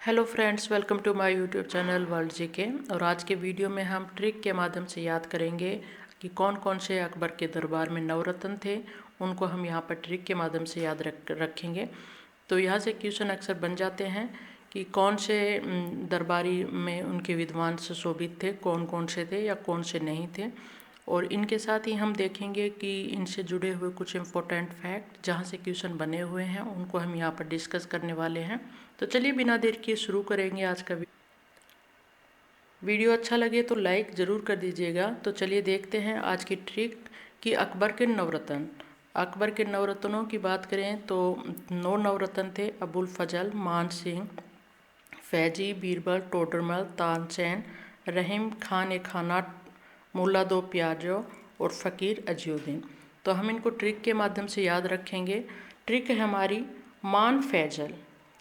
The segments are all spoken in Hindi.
Hello friends, welcome to my YouTube channel world GK. और आज के वीडियो में हम ट्रिक के माध्यम से याद करेंगे कि कौन कौन से अकबर के दरबार में नवरत्न थे। उनको हम यहाँ पर ट्रिक के माध्यम से याद रखेंगे। तो यहाँ से क्वेश्चन अक्सर बन जाते हैं कि कौन से दरबारी में उनके विद्वान सुशोभित थे, कौन कौन से थे या कौन से नहीं थे। और इनके साथ ही हम देखेंगे कि इनसे जुड़े हुए कुछ इम्पोर्टेंट फैक्ट जहाँ से क्वेश्चन बने हुए हैं उनको हम यहाँ पर डिस्कस करने वाले हैं। तो चलिए बिना देर किए शुरू करेंगे आज का वीडियो। अच्छा लगे तो लाइक ज़रूर कर दीजिएगा। तो चलिए देखते हैं आज की ट्रिक कि अकबर के नवरत्न। अकबर के नवरत्नों की बात करें तो 9 नवरत्न थे। अबुल फजल, मान सिंह, फैजी, बीरबल, टोडरमल, तानसेन, रहीम खान ए खाना, मुल्ला दो प्याजो और फ़कीर अजीउद्दीन। तो हम इनको ट्रिक के माध्यम से याद रखेंगे। ट्रिक है हमारी मान फैजल।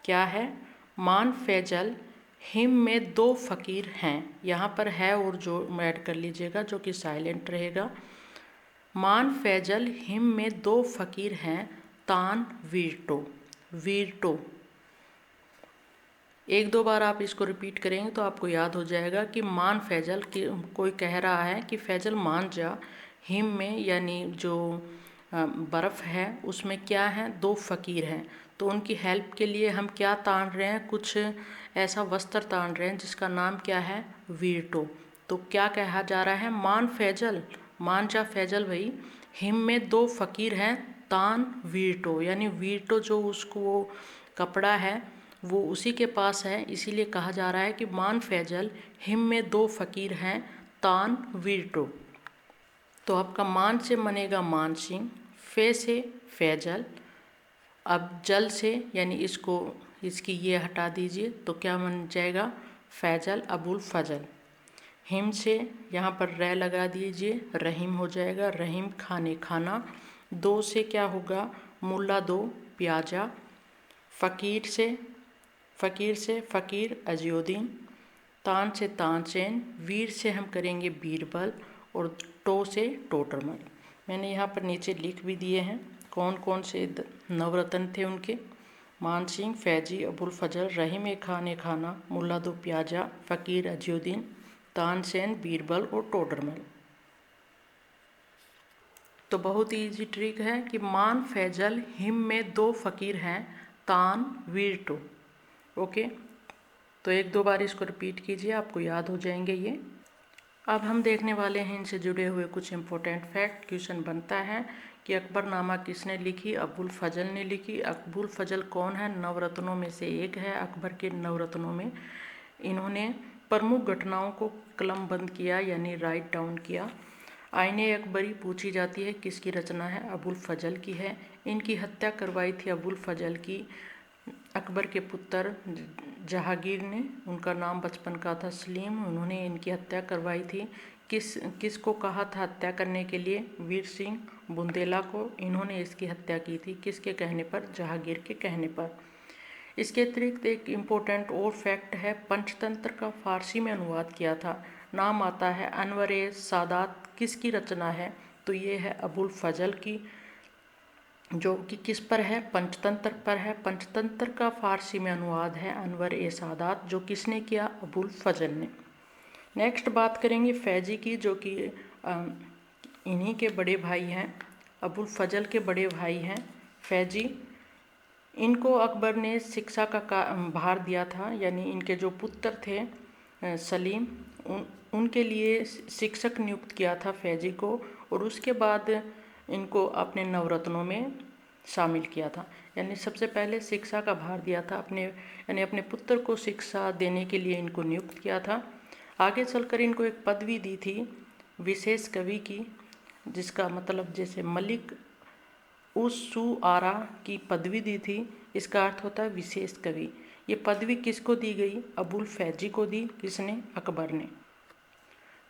क्या है? मान फैजल हिम में 2 फ़कीर हैं। यहाँ पर है और जो ऐड कर लीजिएगा जो कि साइलेंट रहेगा। मान फैजल हिम में 2 फ़कीर हैं, तान वीरटो। वीरटो एक दो बार आप इसको रिपीट करेंगे तो आपको याद हो जाएगा कि मान फैजल की कोई कह रहा है कि फैजल मान जा, हिम में यानी जो बर्फ़ है उसमें क्या है, 2 फ़कीर हैं। तो उनकी हेल्प के लिए हम क्या तान रहे हैं, कुछ ऐसा वस्त्र तान रहे हैं जिसका नाम क्या है, वीरटो। तो क्या कहा जा रहा है, मान फैजल, मान जा फैजल भाई, हिम में 2 फ़कीर हैं, तान वीरटो, यानी वीरटो जो उसको वो कपड़ा है वो उसी के पास है, इसीलिए कहा जा रहा है कि मान फैजल हिम में 2 फ़कीर हैं, तान वीरटो। तो आपका मान से बनेगा मान सिंह, फे से फैजल। अब जल से यानी इसकी ये हटा दीजिए तो क्या बन जाएगा, फैजल अबुल फजल। हिम से यहाँ पर रै लगा दीजिए, रहीम हो जाएगा, रहीम खाने खाना। 2 से क्या होगा, मुल्ला दो प्याजा। फ़कीर से फ़कीर अजीउद्दीन। तान से तानसेन। वीर से हम करेंगे बीरबल और टो से टोडरमल। मैंने यहाँ पर नीचे लिख भी दिए हैं कौन कौन से नवरत्न थे उनके। मान सिंह, फैजी, अबुल फजल, रहीम ए खाना, मुल्ला दो प्याजा, फ़कीर अजीउद्दीन, तानसेन, बीरबल और टोडरमल। तो बहुत ईजी ट्रिक है कि मान फैजल हिम में 2 फ़कीर हैं, तान वीरटो। ओके, तो एक दो बार इसको रिपीट कीजिए, आपको याद हो जाएंगे ये। अब हम देखने वाले हैं इनसे जुड़े हुए कुछ इम्पोर्टेंट फैक्ट। क्वेश्चन बनता है कि अकबरनामा किसने लिखी, अबुल फजल ने लिखी। अबुल फजल कौन है, नवरत्नों में से एक है। अकबर के नवरत्नों में इन्होंने प्रमुख घटनाओं को कलमबंद किया यानी राइट डाउन किया। आईने अकबरी पूछी जाती है किसकी रचना है, अबुल फजल की है। इनकी हत्या करवाई थी अबुल फजल की अकबर के पुत्र जहांगीर ने। उनका नाम बचपन का था सलीम। उन्होंने इनकी हत्या करवाई थी। किसको कहा था हत्या करने के लिए, वीर सिंह बुंदेला को। इन्होंने इसकी हत्या की थी किसके कहने पर, जहांगीर के कहने पर। इसके अतिरिक्त एक इम्पोर्टेंट और फैक्ट है, पंचतंत्र का फारसी में अनुवाद किया था। नाम आता है अनवर ए सादात। किसकी रचना है, तो ये है अबुल फजल की, जो कि किस पर है, पंचतंत्र पर है। पंचतंत्र का फारसी में अनुवाद है अनवर ए सादात, जो किसने किया, अबुल फजल ने। नेक्स्ट बात करेंगे फैजी की, जो कि इन्हीं के बड़े भाई हैं, अबुल फजल के बड़े भाई हैं फैजी। इनको अकबर ने शिक्षा का भार दिया था, यानी इनके जो पुत्र थे सलीम, उनके लिए शिक्षक नियुक्त किया था फैजी को। और उसके बाद इनको अपने नवरत्नों में शामिल किया था। यानी सबसे पहले शिक्षा का भार दिया था यानी अपने पुत्र को शिक्षा देने के लिए इनको नियुक्त किया था। आगे चलकर इनको एक पदवी दी थी विशेष कवि की, जिसका मतलब जैसे मलिक उस आरा की पदवी दी थी, इसका अर्थ होता है विशेष कवि। ये पदवी किसको दी गई, अबुल फैजी को दी। किसने, अकबर ने।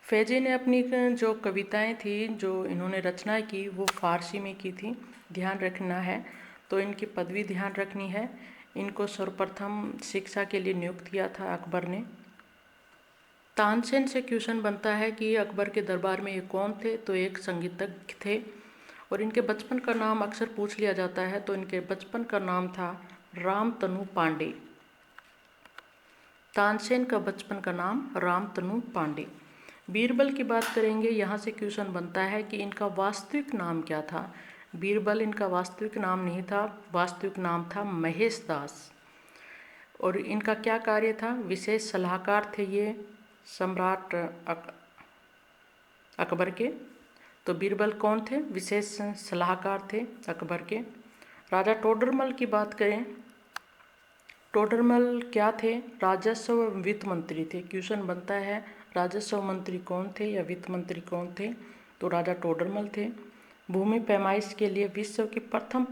फैजी ने अपनी जो कविताएं थी, जो इन्होंने रचनाएं की, वो फारसी में की थी, ध्यान रखना है। तो इनकी पदवी ध्यान रखनी है। इनको सर्वप्रथम शिक्षा के लिए नियुक्त किया था अकबर ने। तानसेन से क्वेश्चन बनता है कि अकबर के दरबार में ये कौन थे, तो एक संगीतज्ञ थे। और इनके बचपन का नाम अक्सर पूछ लिया जाता है, तो इनके बचपन का नाम था रामतनु पांडे। तानसेन का बचपन का नाम रामतनु पांडे। बीरबल की बात करेंगे, यहाँ से क्वेश्चन बनता है कि इनका वास्तविक नाम क्या था। बीरबल इनका वास्तविक नाम नहीं था, वास्तविक नाम था महेश दास। और इनका क्या कार्य था, विशेष सलाहकार थे ये सम्राट अकबर के। तो बीरबल कौन थे, विशेष सलाहकार थे अकबर के। राजा टोडरमल की बात करें, टोडरमल क्या थे, राजस्व व वित्त मंत्री थे। क्वेश्चन बनता है राजस्व मंत्री कौन थे या वित्त मंत्री कौन थे, तो राजा टोडरमल थे। भूमि पैमाइश के लिए विश्व की प्रथम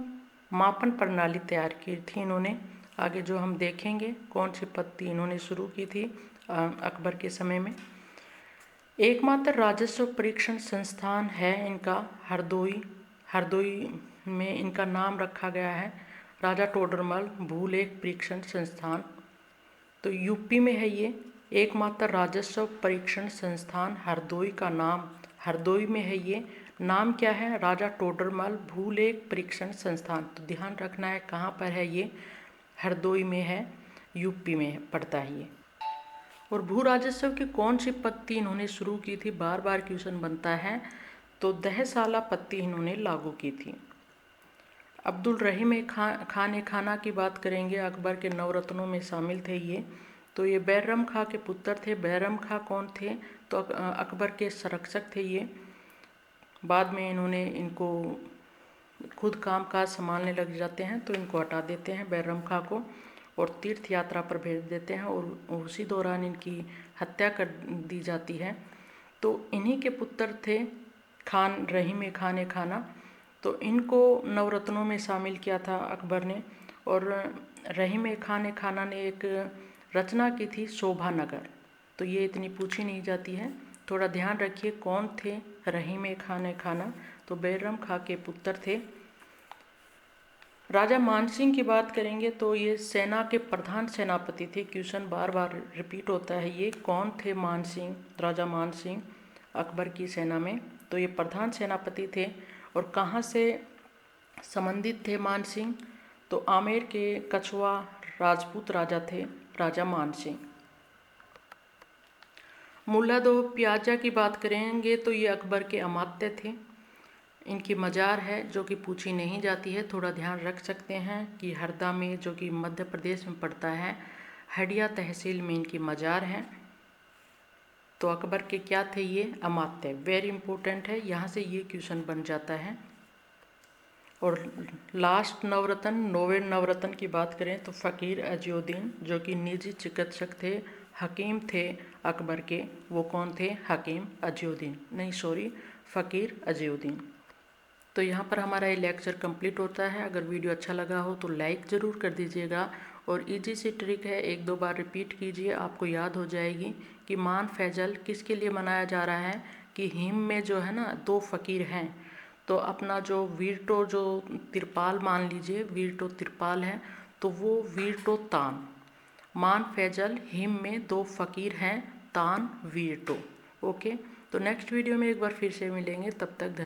मापन प्रणाली तैयार की थी इन्होंने। आगे जो हम देखेंगे कौन सी पद्धति इन्होंने शुरू की थी अकबर के समय में। एकमात्र राजस्व परीक्षण संस्थान है इनका हरदोई में इनका नाम रखा गया है राजा टोडरमल भूलेख परीक्षण संस्थान। तो यूपी में है ये एकमात्र राजस्व परीक्षण संस्थान हरदोई का नाम, हरदोई में है ये। नाम क्या है, राजा टोडरमल भूलेख परीक्षण संस्थान। तो ध्यान रखना है कहाँ पर है ये, हरदोई में है, यूपी में पड़ता है ये। और भू राजस्व की कौन सी पद्धति इन्होंने शुरू की थी, बार बार क्वेश्चन बनता है। तो दहसाला पद्धति इन्होंने लागू की थी। अब्दुल रहीम खान खाना की बात करेंगे, अकबर के नवरत्नों में शामिल थे ये। तो ये बैरम खां के पुत्र थे। बैरम खां कौन थे, तो अकबर के संरक्षक थे ये। बाद में इन्होंने इनको खुद काम काज संभालने लग जाते हैं तो इनको हटा देते हैं बैरम खां को और तीर्थ यात्रा पर भेज देते हैं और उसी दौरान इनकी हत्या कर दी जाती है। तो इन्हीं के पुत्र थे खान रहीम खान खाना। तो इनको नवरत्नों में शामिल किया था अकबर ने। और रहीम खान खाना ने एक रचना की थी शोभा नगर। तो ये इतनी पूछी नहीं जाती है, थोड़ा ध्यान रखिए कौन थे रहीम खान खाना। तो बैरम खां के पुत्र थे। राजा मानसिंह की बात करेंगे तो ये सेना के प्रधान सेनापति थे। क्वेश्चन बार बार रिपीट होता है ये, कौन थे मानसिंह, राजा मानसिंह अकबर की सेना में। तो ये प्रधान सेनापति थे। और कहाँ से संबंधित थे मानसिंह, तो आमेर के कछुआ राजपूत राजा थे राजा मानसिंह। मुल्ला दो प्याजा की बात करेंगे तो ये अकबर के अमात्य थे। इनकी मज़ार है जो कि पूछी नहीं जाती है, थोड़ा ध्यान रख सकते हैं कि हरदा में, जो कि मध्य प्रदेश में पड़ता है, हडिया तहसील में इनकी मज़ार है। तो अकबर के क्या थे ये, अमात्य। वेरी इंपॉर्टेंट है, यहाँ से ये क्वेश्चन बन जाता है। और लास्ट नवरत्न, नौवें नवरत्न की बात करें तो फ़कीर अजीउद्दीन, जो कि निजी चिकित्सक थे, हकीम थे अकबर के। वो कौन थे, हकीम अजीउद्दीन, नहीं सॉरी, फ़कीर अजीउद्दीन। तो यहाँ पर हमारा ये लेक्चर कंप्लीट होता है। अगर वीडियो अच्छा लगा हो तो लाइक ज़रूर कर दीजिएगा। और इजी सी ट्रिक है, एक दो बार रिपीट कीजिए, आपको याद हो जाएगी कि मान फैजल किसके लिए मनाया जा रहा है। कि हिम में जो है ना 2 फ़कीर हैं, तो अपना जो वीरटो जो तिरपाल मान लीजिए, वीरटो तिरपाल है, तो वो वीरटो तान। मान फैजल हिम में 2 फ़कीर हैं, तान वीरटो। ओके, तो नेक्स्ट वीडियो में एक बार फिर से मिलेंगे, तब तक